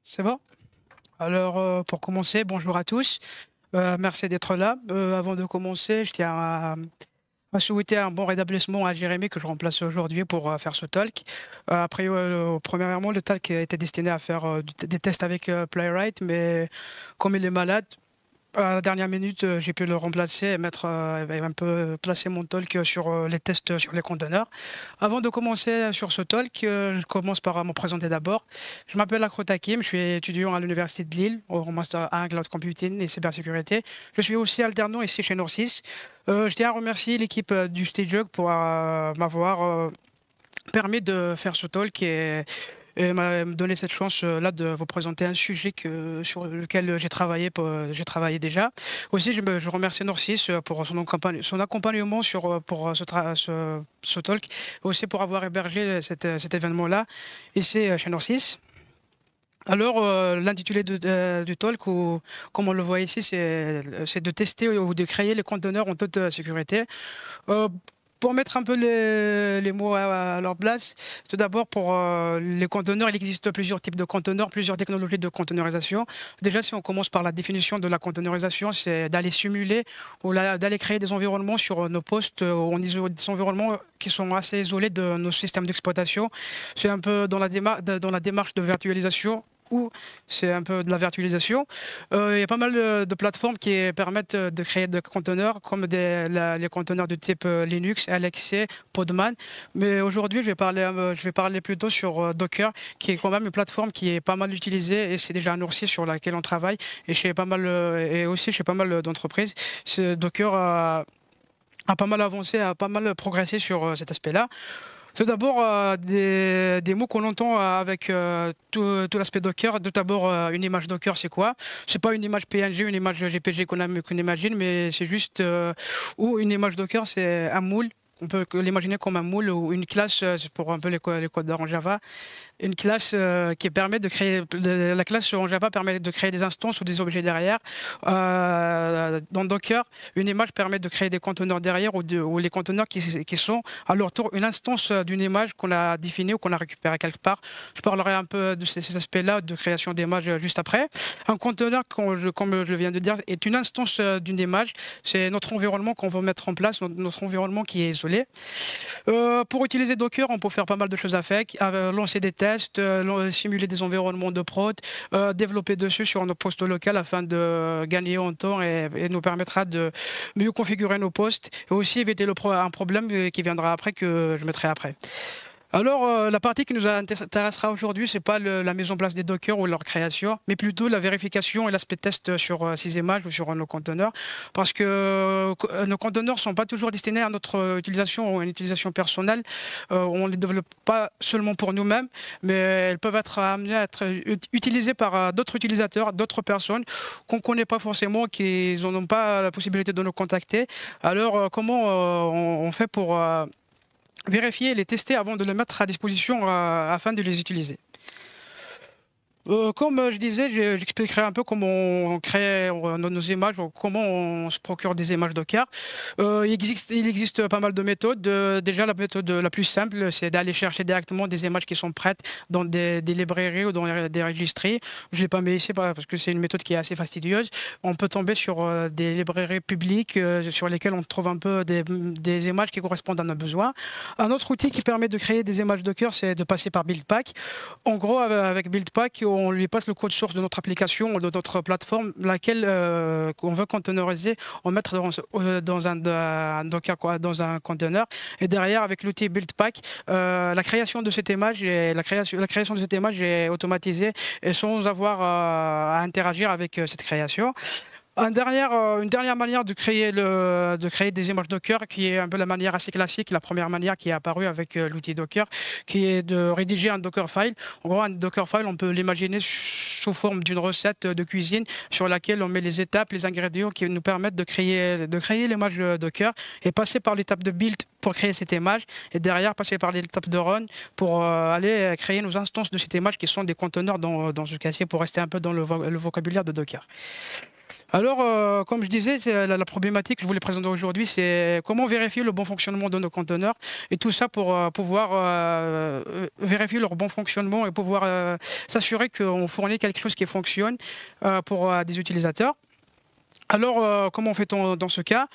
C'est bon? Alors, pour commencer, bonjour à tous. Merci d'être là. Avant de commencer, je tiens à souhaiter un bon rétablissement à Jérémy que je remplace aujourd'hui pour faire ce talk. Premièrement, le talk était destiné à faire des tests avec Playwright, mais comme il est malade, à la dernière minute, j'ai pu le remplacer et et un peu placer mon talk sur les tests sur les conteneurs. Avant de commencer sur ce talk, je commence par me présenter d'abord. Je m'appelle Akrot Hakim, je suis étudiant à l'Université de Lille, au Master 1 Cloud Computing et Cybersécurité. Je suis aussi alternant ici chez Norsys. Je tiens à remercier l'équipe du Stage pour m'avoir permis de faire ce talk et m'a donné cette chance-là de vous présenter un sujet sur lequel j'ai travaillé déjà. Aussi, je remercie Norsys pour son accompagnement pour ce talk, aussi pour avoir hébergé cet événement-là ici chez Norsys. Alors, l'intitulé du talk, comme on le voit ici, c'est de tester ou de créer les conteneurs en toute sécurité. Euh, pour mettre un peu les mots à leur place, tout d'abord pour les conteneurs, il existe plusieurs types de conteneurs, plusieurs technologies de conteneurisation. Déjà, si on commence par la définition de la conteneurisation, c'est d'aller simuler ou d'aller créer des environnements sur nos postes, des environnements qui sont assez isolés de nos systèmes d'exploitation. C'est un peu dans la démarche de virtualisation ou c'est un peu de la virtualisation. Il y a pas mal de plateformes qui permettent de créer des conteneurs comme les conteneurs de type Linux, LXC, Podman. Mais aujourd'hui, je vais parler plutôt sur Docker, qui est quand même une plateforme qui est pas mal utilisée et c'est déjà un outil sur laquelle on travaille et aussi chez pas mal d'entreprises. Docker a pas mal avancé, a pas mal progressé sur cet aspect-là. Tout d'abord, des mots qu'on entend avec tout l'aspect Docker. Tout d'abord, une image Docker, c'est quoi? C'est pas une image PNG, une image JPG qu'on imagine, mais c'est juste ou une image Docker, c'est un moule. On peut l'imaginer comme un moule ou une classe, c'est pour un peu les codeurs en Java, une classe qui permet de créer, la classe en Java permet de créer des instances ou des objets derrière. Dans Docker, une image permet de créer des conteneurs derrière ou les conteneurs qui sont à leur tour une instance d'une image qu'on a définie ou qu'on a récupérée quelque part. Je parlerai un peu de ces aspects-là de création d'images juste après. Un conteneur, comme je viens de dire, est une instance d'une image. C'est notre environnement qu'on veut mettre en place, notre environnement qui est isolé. Pour utiliser Docker, on peut faire pas mal de choses avec, lancer des tests, simuler des environnements de prod, développer dessus sur nos postes locaux afin de gagner en temps et nous permettra de mieux configurer nos postes et aussi éviter un problème qui viendra après que je mettrai après. Alors, la partie qui nous intéressera aujourd'hui, c'est pas la mise en place des Docker ou leur création, mais plutôt la vérification et l'aspect test sur ces images ou sur nos conteneurs, parce que nos conteneurs sont pas toujours destinés à notre utilisation ou à une utilisation personnelle. On les développe pas seulement pour nous-mêmes, mais elles peuvent être amenées à être utilisées par d'autres utilisateurs, d'autres personnes qu'on connaît pas forcément, qui n'ont pas la possibilité de nous contacter. Alors, comment on fait pour vérifier et les tester avant de les mettre à disposition afin de les utiliser? Comme je disais, j'expliquerai un peu comment on crée nos images, ou comment on se procure des images Docker. Il existe pas mal de méthodes. Déjà, la méthode la plus simple, c'est d'aller chercher directement des images qui sont prêtes dans des librairies ou dans des registries. Je ne l'ai pas mis ici parce que c'est une méthode qui est assez fastidieuse. On peut tomber sur des librairies publiques sur lesquelles on trouve un peu des images qui correspondent à nos besoins. Un autre outil qui permet de créer des images Docker, c'est de passer par Buildpack. En gros, avec Buildpack, on lui passe le code source de notre application ou de notre plateforme, laquelle on veut containeriser, on met dans un Docker, dans un conteneur. Et derrière, avec l'outil Buildpack, la création de cette image est automatisée et sans avoir à interagir avec cette création. Une dernière manière de créer des images Docker, qui est un peu la manière assez classique, la première manière qui est apparue avec l'outil Docker, qui est de rédiger un Dockerfile. En gros, un Dockerfile, on peut l'imaginer sous forme d'une recette de cuisine sur laquelle on met les étapes, les ingrédients qui nous permettent de créer l'image Docker et passer par l'étape de build pour créer cette image et derrière passer par l'étape de run pour aller créer nos instances de cette image qui sont des conteneurs dans ce cas-ci pour rester un peu dans le vocabulaire de Docker. Alors, comme je disais, c'est la problématique que je voulais présenter aujourd'hui, c'est comment vérifier le bon fonctionnement de nos conteneurs et tout ça pour pouvoir vérifier leur bon fonctionnement et pouvoir s'assurer qu'on fournit quelque chose qui fonctionne pour des utilisateurs. Alors, comment fait-on dans ce cas?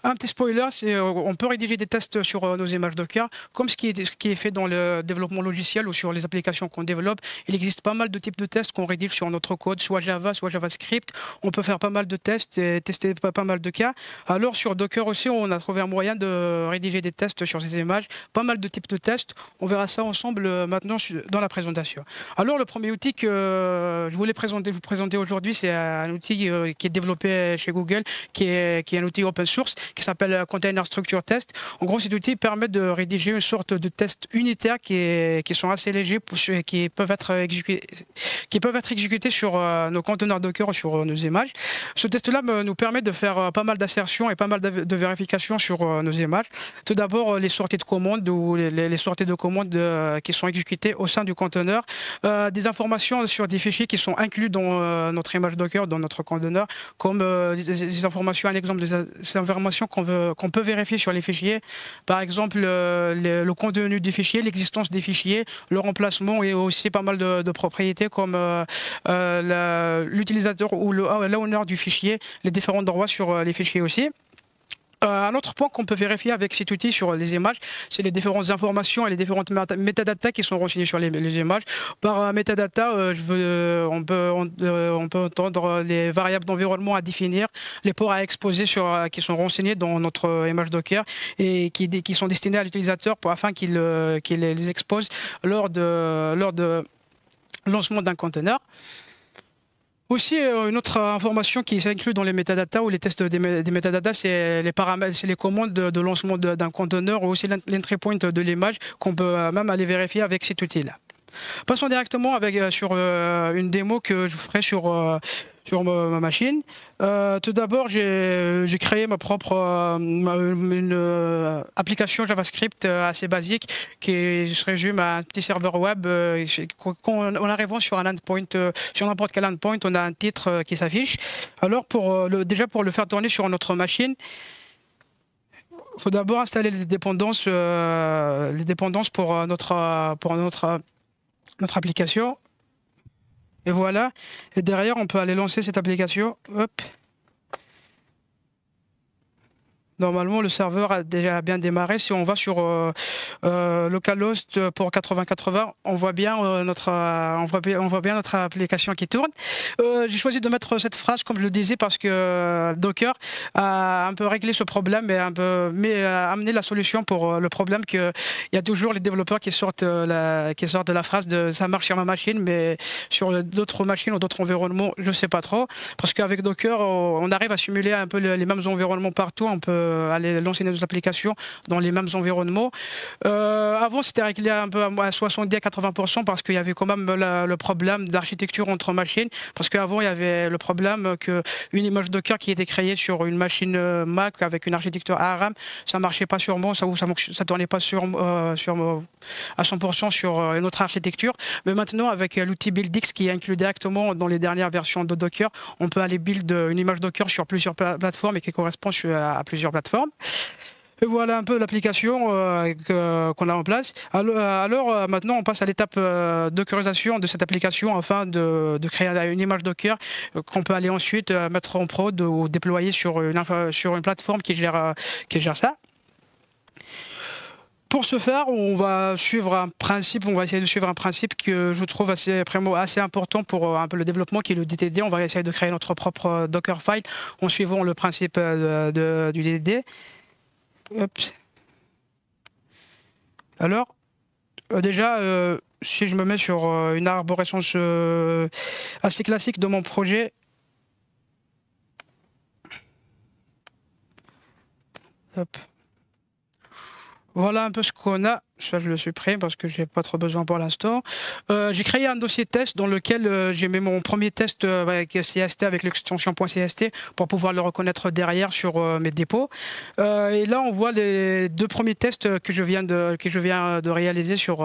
Un petit spoiler, c'est on peut rédiger des tests sur nos images Docker, comme ce qui est fait dans le développement logiciel ou sur les applications qu'on développe. Il existe pas mal de types de tests qu'on rédige sur notre code, soit Java, soit JavaScript. On peut faire pas mal de tests et tester pas mal de cas. Alors sur Docker aussi, on a trouvé un moyen de rédiger des tests sur ces images, pas mal de types de tests. On verra ça ensemble maintenant dans la présentation. Alors le premier outil que je voulais vous présenter aujourd'hui, c'est un outil qui est développé chez Google, qui est un outil open source, qui s'appelle Container Structure Test. En gros, cet outil permet de rédiger une sorte de tests unitaires qui sont assez légers, qui peuvent être exécutés sur nos conteneurs Docker ou sur nos images. Ce test-là nous permet de faire pas mal d'assertions et pas mal de vérifications sur nos images. Tout d'abord, les sorties de commandes ou les sorties de commandes qui sont exécutées au sein du conteneur, des informations sur des fichiers qui sont inclus dans notre image Docker, dans notre conteneur, comme des informations, un exemple des informations qu'on peut vérifier sur les fichiers. Par exemple, le contenu des fichiers, l'existence des fichiers, le remplacement et aussi pas mal de propriétés comme l'utilisateur ou l'owner du fichier, les différents droits sur les fichiers aussi. Un autre point qu'on peut vérifier avec cet outil sur les images, c'est les différentes informations et les différentes métadatas qui sont renseignées sur les images. Par métadata, on peut entendre les variables d'environnement à définir, les ports à exposer qui sont renseignés dans notre image Docker et qui sont destinés à l'utilisateur afin qu'il les expose lors de lancement d'un conteneur. Aussi, une autre information qui s'inclut dans les métadatas ou les tests des métadatas, c'est les paramètres, c'est les commandes de lancement d'un conteneur ou aussi l'entry point de l'image qu'on peut même aller vérifier avec cet outil-là. Passons directement sur une démo que je ferai sur ma machine. Tout d'abord, j'ai créé ma propre application JavaScript assez basique qui se résume à un petit serveur web. En arrivant sur un endpoint, sur n'importe quel endpoint, on a un titre qui s'affiche. Alors, déjà pour le faire tourner sur notre machine, il faut d'abord installer les dépendances pour notre application. Et voilà. Et derrière, on peut aller lancer cette application. Hop. Normalement, le serveur a déjà bien démarré. Si on va sur localhost pour 8080, on voit bien notre application qui tourne. J'ai choisi de mettre cette phrase, comme je le disais, parce que Docker a un peu réglé ce problème et a amené la solution pour le problème qu'il y a toujours les développeurs qui sortent de la phrase de ça marche sur ma machine, mais sur d'autres machines ou d'autres environnements, je ne sais pas trop. Parce qu'avec Docker, on arrive à simuler un peu les mêmes environnements partout. On peut aller lancer nos applications dans les mêmes environnements. Avant, c'était réglé un peu à 70 à 80% parce qu'il y avait quand même le problème d'architecture entre machines. Parce qu'avant, il y avait le problème qu'une image Docker qui était créée sur une machine Mac avec une architecture ARM, ça ne marchait pas sur moi, ça ne tournait pas à 100% sur une autre architecture. Mais maintenant, avec l'outil BuildX qui est inclus directement dans les dernières versions de Docker, on peut aller build une image Docker sur plusieurs plateformes et qui correspond à plusieurs plateformes. Et voilà un peu l'application qu'on a en place. Alors maintenant, on passe à l'étape dockerisation de cette application afin de créer une image Docker qu'on peut aller ensuite mettre en prod ou déployer sur une plateforme qui gère ça. Pour ce faire, on va essayer de suivre un principe que je trouve assez important pour un peu le développement, qui est le DTD. On va essayer de créer notre propre Dockerfile en suivant le principe du DTD. Hop. Alors, déjà, si je me mets sur une arborescence assez classique de mon projet, hop. Voilà un peu ce qu'on a. Ça, je le supprime parce que j'ai pas trop besoin pour l'instant. J'ai créé un dossier test dans lequel j'ai mis mon premier test avec CST, avec l'extension .cst, pour pouvoir le reconnaître derrière sur mes dépôts. Et là, on voit les deux premiers tests que je viens de réaliser sur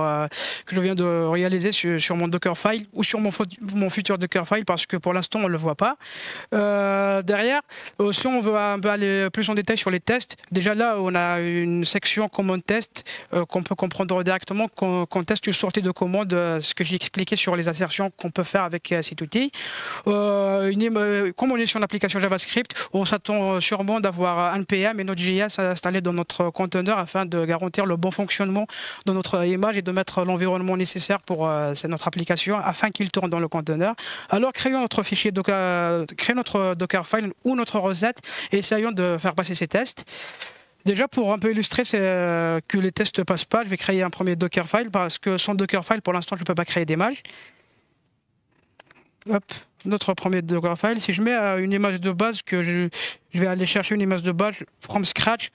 mon Dockerfile ou sur mon futur Dockerfile, parce que pour l'instant, on le voit pas. Derrière, si on veut un peu aller plus en détail sur les tests, déjà là, on a une section command test qu'on peut comprendre directement quand on teste une sortie de commande, ce que j'ai expliqué sur les assertions qu'on peut faire avec cet outil. Comme on est sur une application JavaScript, on s'attend sûrement d'avoir npm et Node.js installé dans notre conteneur afin de garantir le bon fonctionnement de notre image et de mettre l'environnement nécessaire pour notre application afin qu'il tourne dans le conteneur. Alors créons notre fichier Docker, créons notre Dockerfile ou notre recette et essayons de faire passer ces tests. Déjà, pour un peu illustrer que les tests ne passent pas, je vais créer un premier Dockerfile parce que sans Dockerfile, pour l'instant, je ne peux pas créer d'image. Hop, notre premier Dockerfile. Si je mets une image de base, que je vais aller chercher une image de base from scratch.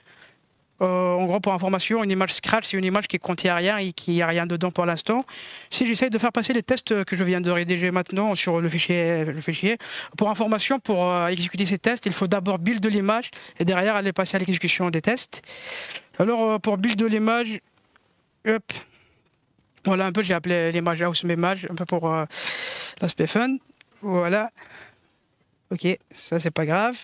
En gros, pour information, une image scratch, c'est une image qui ne contient rien et qui n'a rien dedans pour l'instant. Si j'essaye de faire passer les tests que je viens de rédiger maintenant sur le fichier, pour information, pour exécuter ces tests, il faut d'abord build de l'image et derrière aller passer à l'exécution des tests. Alors, pour build de l'image, hop, voilà un peu, j'ai appelé l'image HouseImage, un peu pour l'aspect fun. Voilà. Ok, ça c'est pas grave.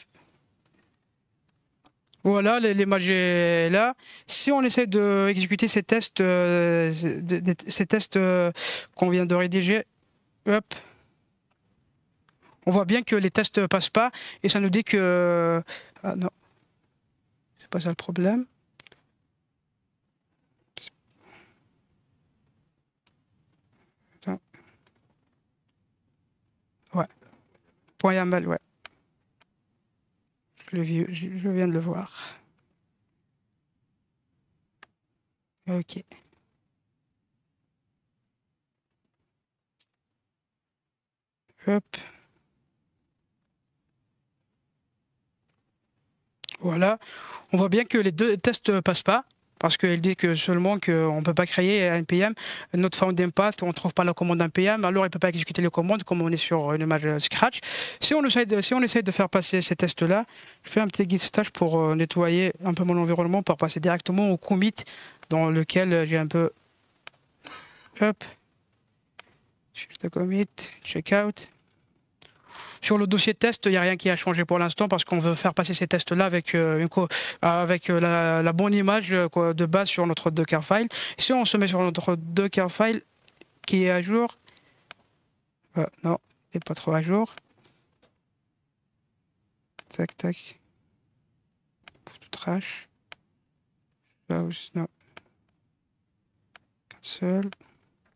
Voilà, l'image est là. Si on essaie d'exécuter ces tests, qu'on vient de rédiger, hop, on voit bien que les tests ne passent pas et ça nous dit que... Ah non, c'est pas ça le problème. Attends. Ouais, .yaml, ouais. Je viens de le voir. Ok. Hop. Voilà. On voit bien que les deux tests ne passent pas. Parce qu'il dit que seulement qu'on ne peut pas créer un npm, notre found path, on ne trouve pas la commande npm, alors il ne peut pas exécuter les commandes comme on est sur une image scratch. Si on essaie de faire passer ces tests-là, je fais un petit git stash pour nettoyer un peu mon environnement, pour passer directement au commit dans lequel j'ai un peu... Hop. Shift commit, checkout. Sur le dossier test, il n'y a rien qui a changé pour l'instant parce qu'on veut faire passer ces tests-là avec, la bonne image de base sur notre Dockerfile. Si on se met sur notre Dockerfile qui est à jour, non, il n'est pas trop à jour. Tac, tac. Tout trash. Non. Cancel.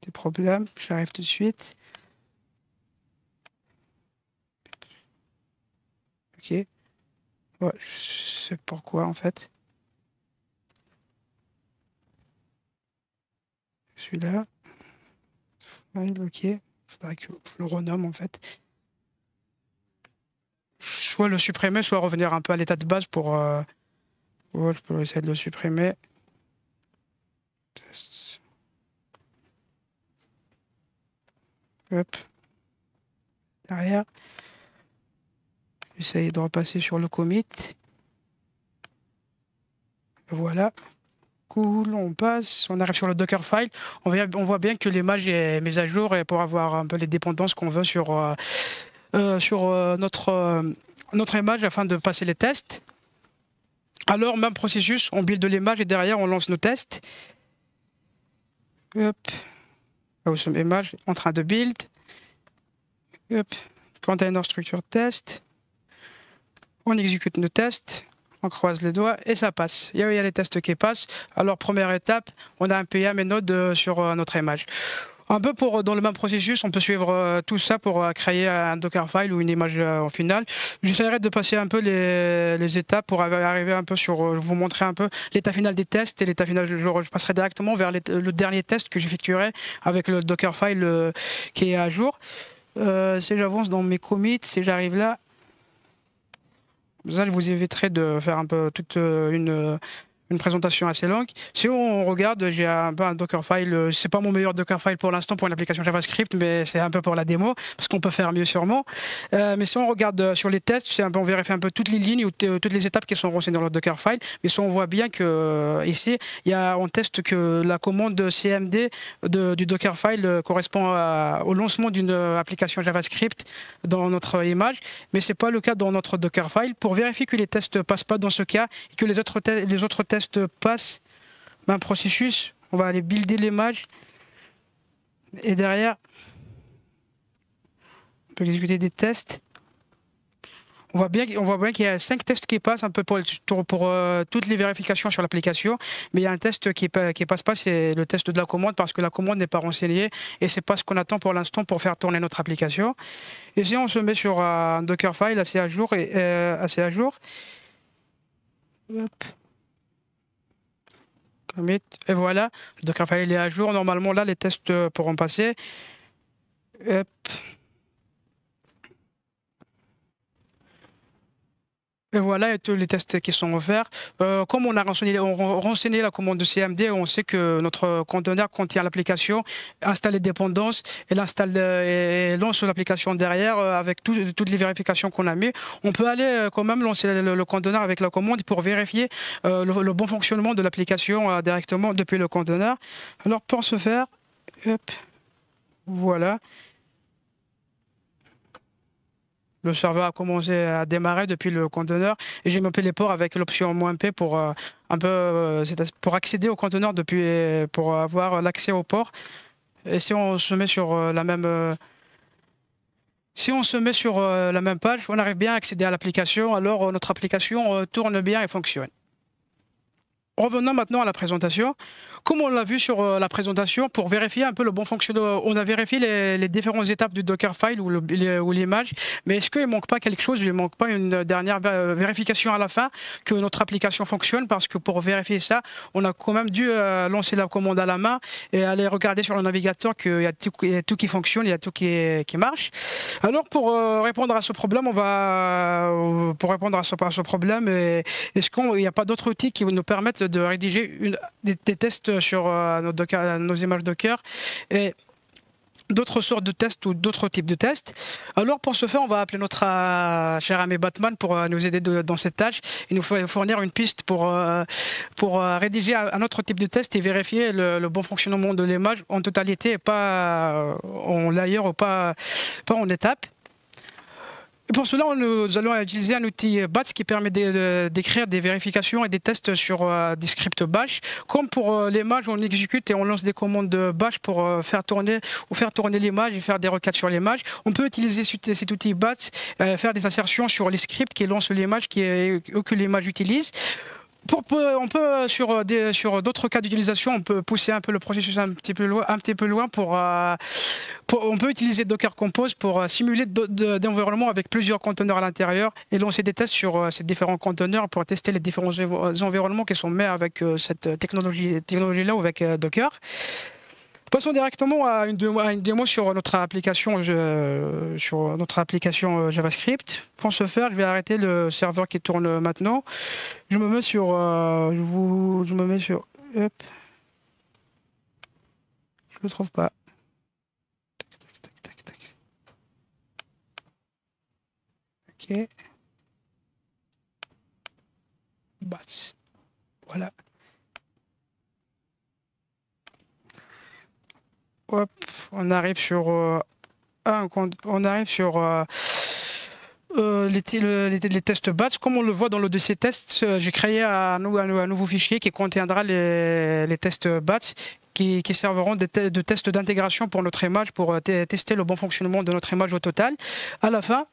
Des problèmes, j'arrive tout de suite. Ok. Ouais, je sais pourquoi en fait. Celui-là. File, ok. Faudrait que je le renomme en fait. Soit le supprimer, soit revenir un peu à l'état de base pour... Ouais, je peux essayer de le supprimer. Hop. Derrière. J'essaye de repasser sur le commit. Voilà. Cool, on passe. On arrive sur le Dockerfile. On voit bien que l'image est mise à jour et pour avoir un peu les dépendances qu'on veut sur notre image afin de passer les tests. Alors, même processus, on build de l'image et derrière, on lance nos tests. Hop. HouseImage en train de build. Hop. Container structure test. On exécute nos tests. On croise les doigts et ça passe. Il y a les tests qui passent. Alors, première étape, on a un npm et Node sur notre image. Un peu dans le même processus, on peut suivre tout ça pour créer un Dockerfile ou une image en finale. J'essaierai de passer un peu les étapes pour arriver un peu vous montrer un peu l'état final des tests et l'état final. Je passerai directement vers le dernier test que j'effectuerai avec le Dockerfile qui est à jour. Si j'avance dans mes commits, si j'arrive là, ça, je vous éviterai de faire un peu toute une une présentation assez longue. Si on regarde, j'ai un peu un Dockerfile. C'est pas mon meilleur Dockerfile pour l'instant pour une application JavaScript, mais c'est un peu pour la démo, parce qu'on peut faire mieux sûrement. Mais si on regarde sur les tests, on vérifie un peu toutes les lignes ou toutes les étapes qui sont renseignées dans le Dockerfile. Mais si on voit bien que ici, on teste que la commande CMD du Dockerfile correspond au lancement d'une application JavaScript dans notre image, mais c'est pas le cas dans notre Dockerfile. Pour vérifier que les tests passent pas dans ce cas et que les autres tests passent un processus, on va aller builder l'image et derrière on peut exécuter des tests. On voit bien qu'il y a 5 tests qui passent un peu pour toutes les vérifications sur l'application, mais il y a un test qui passe pas, c'est le test de la commande parce que la commande n'est pas renseignée et c'est pas ce qu'on attend pour l'instant pour faire tourner notre application. Et si on se met sur un Dockerfile assez à jour hop. Commit, et voilà, le Dockerfile est à jour. Normalement là les tests pourront passer. Hop. Et voilà, et tous les tests qui sont offerts. Comme on a renseigné la commande de CMD, on sait que notre conteneur contient l'application, installe les dépendances et lance l'application derrière avec toutes les vérifications qu'on a mis. On peut aller quand même lancer le conteneur avec la commande pour vérifier le bon fonctionnement de l'application directement depuis le conteneur. Alors pour ce faire, hop, voilà. Le serveur a commencé à démarrer depuis le conteneur et j'ai mappé les ports avec l'option "-p" pour pour accéder au conteneur pour avoir l'accès au port. Et si on se met sur la même page, on arrive bien à accéder à l'application. Alors notre application tourne bien et fonctionne. Revenons maintenant à la présentation. Comme on l'a vu sur la présentation, pour vérifier un peu le bon fonctionnement, on a vérifié les différentes étapes du Dockerfile ou l'image, mais est-ce qu'il ne manque pas quelque chose? Il ne manque pas une dernière vérification à la fin que notre application fonctionne? Parce que pour vérifier ça, on a quand même dû lancer la commande à la main et aller regarder sur le navigateur qu'il y a tout qui fonctionne, il y a tout qui marche. Alors pour répondre à ce problème, est-ce qu'il n'y a pas d'autres outils qui nous permettent de rédiger des tests sur nos images Docker et d'autres sortes de tests ou d'autres types de tests? Alors pour ce faire, on va appeler notre cher ami Batman pour nous aider dans cette tâche. Il nous faut fournir une piste pour rédiger un autre type de test et vérifier le bon fonctionnement de l'image en totalité et pas en layer ou pas en étapes. Et pour cela, nous allons utiliser un outil Bats qui permet d'écrire des vérifications et des tests sur des scripts bash. Comme pour l'image, on exécute et on lance des commandes de bash pour faire tourner l'image et faire des requêtes sur l'image. On peut utiliser cet outil Bats, faire des insertions sur les scripts qui lancent l'image que l'image utilise. On peut sur d'autres cas d'utilisation, on peut pousser un peu le processus un petit peu loin on peut utiliser Docker Compose pour simuler d'environnements avec plusieurs conteneurs à l'intérieur et lancer des tests sur ces différents conteneurs pour tester les différents environnements qui sont mis avec cette technologie-là ou avec Docker. Passons directement à une démo sur notre application JavaScript. Pour ce faire, je vais arrêter le serveur qui tourne maintenant. Je me mets sur... Hop. Je ne le trouve pas. Tac. Ok. Bats. Voilà. Hop, on arrive sur les tests Bats. Comme on le voit dans le dossier test, j'ai créé un nouveau fichier qui contiendra les tests Bats qui serviront de tests d'intégration pour notre image, pour tester le bon fonctionnement de notre image au total. À la fin,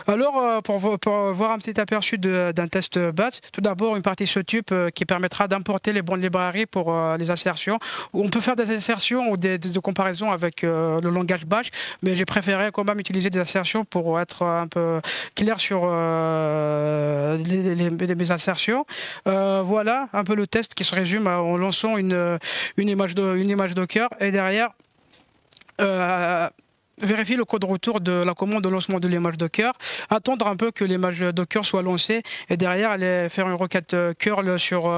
alors pour voir un petit aperçu d'un test Bats, tout d'abord une partie setup qui permettra d'importer les bonnes librairies pour les insertions. On peut faire des insertions ou des comparaisons avec le langage Bash, mais j'ai préféré quand même utiliser des insertions pour être un peu clair sur mes insertions. Voilà un peu le test qui se résume en lançant une image Docker et derrière vérifier le code retour de la commande de lancement de l'image Docker, attendre un peu que l'image Docker soit lancée et derrière aller faire une requête curl sur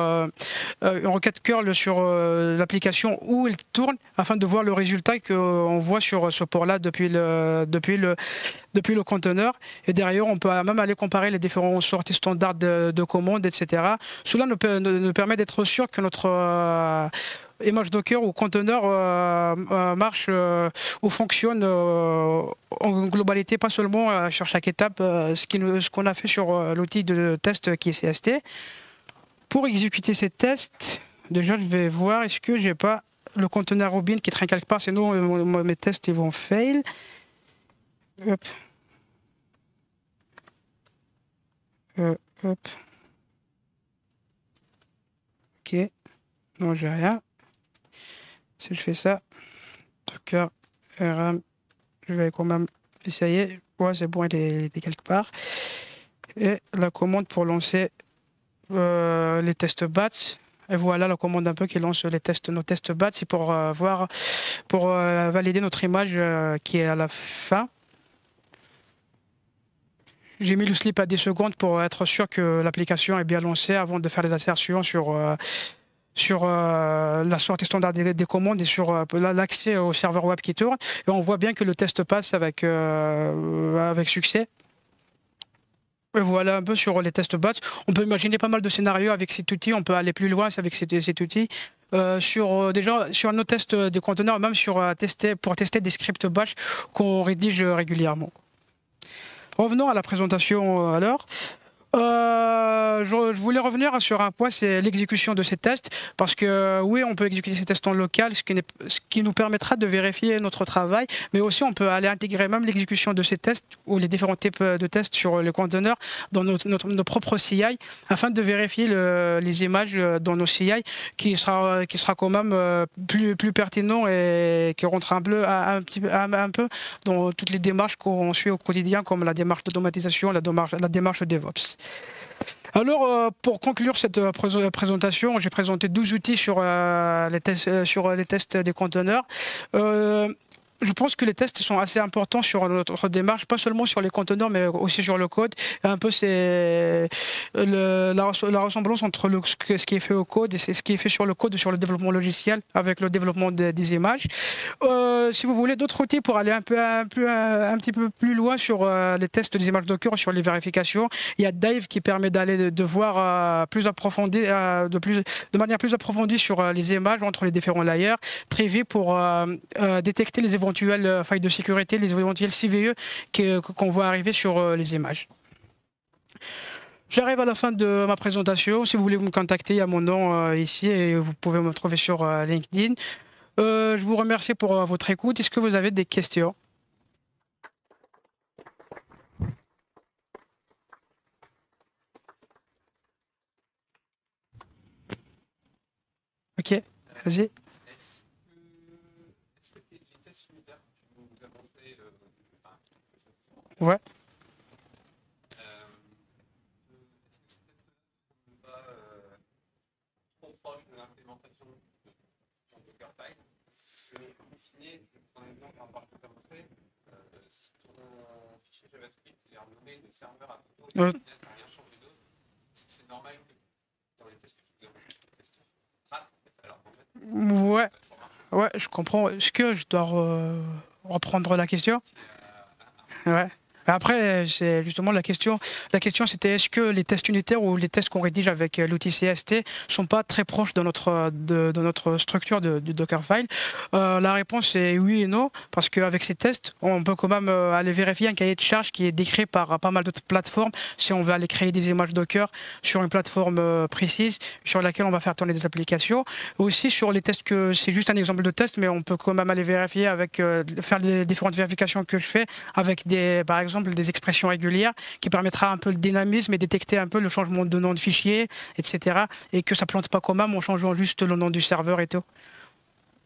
l'application où il tourne afin de voir le résultat qu'on voit sur ce port-là depuis le conteneur. Et derrière, on peut même aller comparer les différentes sorties standards de commandes, etc. Cela nous permet d'être sûr que notre image Docker ou conteneur marche ou fonctionne en globalité, pas seulement sur chaque étape, ce qu'on a fait sur l'outil de test qui est CST. Pour exécuter ces tests, déjà je vais voir est-ce que j'ai pas le conteneur Rubin qui traîne quelque part, sinon mes tests ils vont fail. Hop. Hop. Ok. Non, j'ai rien. Si je fais ça, Docker RM, je vais quand même essayer. Ouais, c'est bon, il est quelque part. Et la commande pour lancer les tests batch. Et voilà la commande un peu qui lance nos tests batch. C'est pour valider notre image qui est à la fin. J'ai mis le slip à 10 secondes pour être sûr que l'application est bien lancée avant de faire les insertions sur la sortie standard des commandes et sur l'accès au serveur web qui tourne. Et on voit bien que le test passe avec succès. Et voilà un peu sur les tests batch. On peut imaginer pas mal de scénarios avec cet outil. On peut aller plus loin avec cet outil. Déjà sur nos tests des conteneurs, même pour tester des scripts batch qu'on rédige régulièrement. Revenons à la présentation alors. Je voulais revenir sur un point, c'est l'exécution de ces tests, parce que oui, on peut exécuter ces tests en local, ce qui nous permettra de vérifier notre travail, mais aussi on peut aller intégrer même l'exécution de ces tests ou les différents types de tests sur les conteneurs dans nos propres CI, afin de vérifier les images dans nos CI, qui sera quand même plus pertinent et qui rentre un peu dans toutes les démarches qu'on suit au quotidien, comme la démarche d'automatisation, la démarche DevOps. Alors, pour conclure cette présentation, j'ai présenté 12 outils sur les tests des conteneurs. Je pense que les tests sont assez importants sur notre démarche, pas seulement sur les conteneurs, mais aussi sur le code. Et un peu, c'est la ressemblance entre ce qui est fait au code et ce qui est fait sur le code ou sur le développement logiciel avec le développement des images. Si vous voulez d'autres outils pour aller un petit peu plus loin sur les tests des images Docker, sur les vérifications, il y a Dive qui permet d'aller de voir de manière plus approfondie sur les images entre les différents layers. Trevi pour détecter les éventuelles failles de sécurité, les éventuels CVE qu'on voit arriver sur les images. J'arrive à la fin de ma présentation. Si vous voulez me contacter, il y a mon nom ici et vous pouvez me trouver sur LinkedIn. Je vous remercie pour votre écoute. Est-ce que vous avez des questions? Ok, vas-y. Ouais. Si ton fichier JavaScript est renommé de serveur à Toto, Ouais. rien changé d'autre, est-ce que c'est normal que dans les tests que tu déroules, les tests ratent alors qu'en fait, Ouais. ça marche. Ouais, je comprends. Est-ce que je dois reprendre la question? Ouais. Après, c'est justement la question. La question, c'était est-ce que les tests unitaires ou les tests qu'on rédige avec l'outil CST sont pas très proches de notre structure du Dockerfile? La réponse est oui et non, parce qu'avec ces tests, on peut quand même aller vérifier un cahier de charge qui est décrit par pas mal d'autres plateformes. Si on veut aller créer des images Docker sur une plateforme précise sur laquelle on va faire tourner des applications. Aussi sur les tests que c'est juste un exemple de test, mais on peut quand même aller vérifier faire les différentes vérifications que je fais avec par exemple des expressions régulières qui permettra un peu le dynamisme et détecter un peu le changement de nom de fichier, etc. Et que ça plante pas quand même en changeant juste le nom du serveur et tout.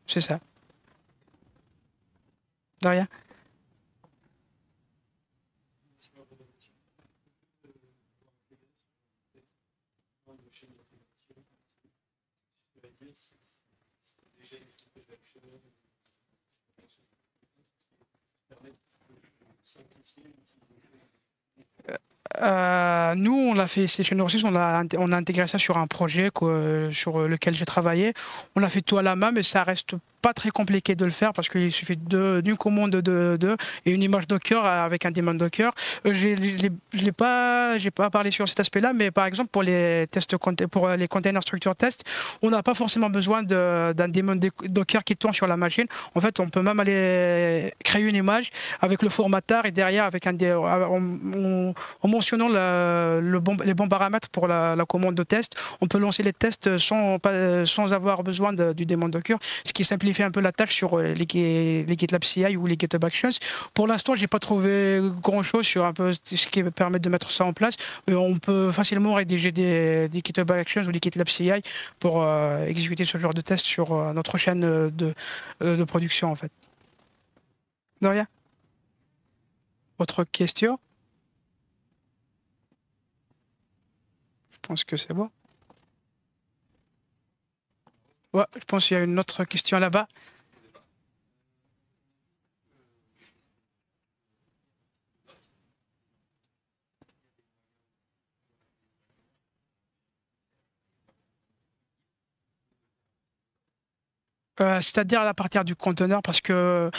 C'est ça. De rien. Permet Nous, on l'a fait ici chez Neurosys, on a intégré ça sur un projet sur lequel j'ai travaillé. On a fait tout à la main, mais ça reste pas très compliqué de le faire parce qu'il suffit d'une commande et une image Docker avec un daemon Docker. J'ai pas parlé sur cet aspect-là, mais par exemple pour les tests pour les container structure test, on n'a pas forcément besoin d'un daemon Docker qui tourne sur la machine. En fait, on peut même aller créer une image avec le formateur et derrière avec en mentionnant les bons paramètres pour la commande de test, on peut lancer les tests sans avoir besoin du daemon Docker, ce qui simplifie un peu la tâche sur les GitLab CI ou les GitHub Actions. Pour l'instant, j'ai pas trouvé grand-chose sur un peu ce qui permet de mettre ça en place, mais on peut facilement rédiger des GitHub Actions ou des GitLab CI pour exécuter ce genre de test sur notre chaîne de production, en fait. De rien. Autre question? Je pense que c'est bon. Ouais, je pense qu'il y a une autre question là-bas. C'est-à-dire à partir du conteneur, parce que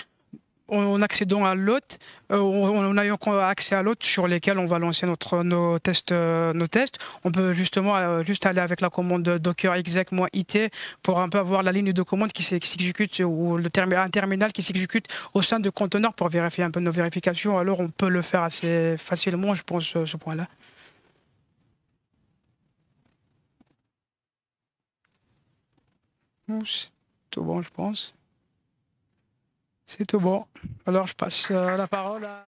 en accédant à l'hôte, en ayant accès à l'hôte sur lesquels on va lancer nos tests, on peut justement juste aller avec la commande docker exec-it pour un peu avoir la ligne de commande qui s'exécute ou un terminal qui s'exécute au sein de conteneurs pour vérifier un peu nos vérifications. Alors on peut le faire assez facilement, je pense, ce point-là. C'est tout bon, je pense. C'est tout bon. Alors je passe la parole à...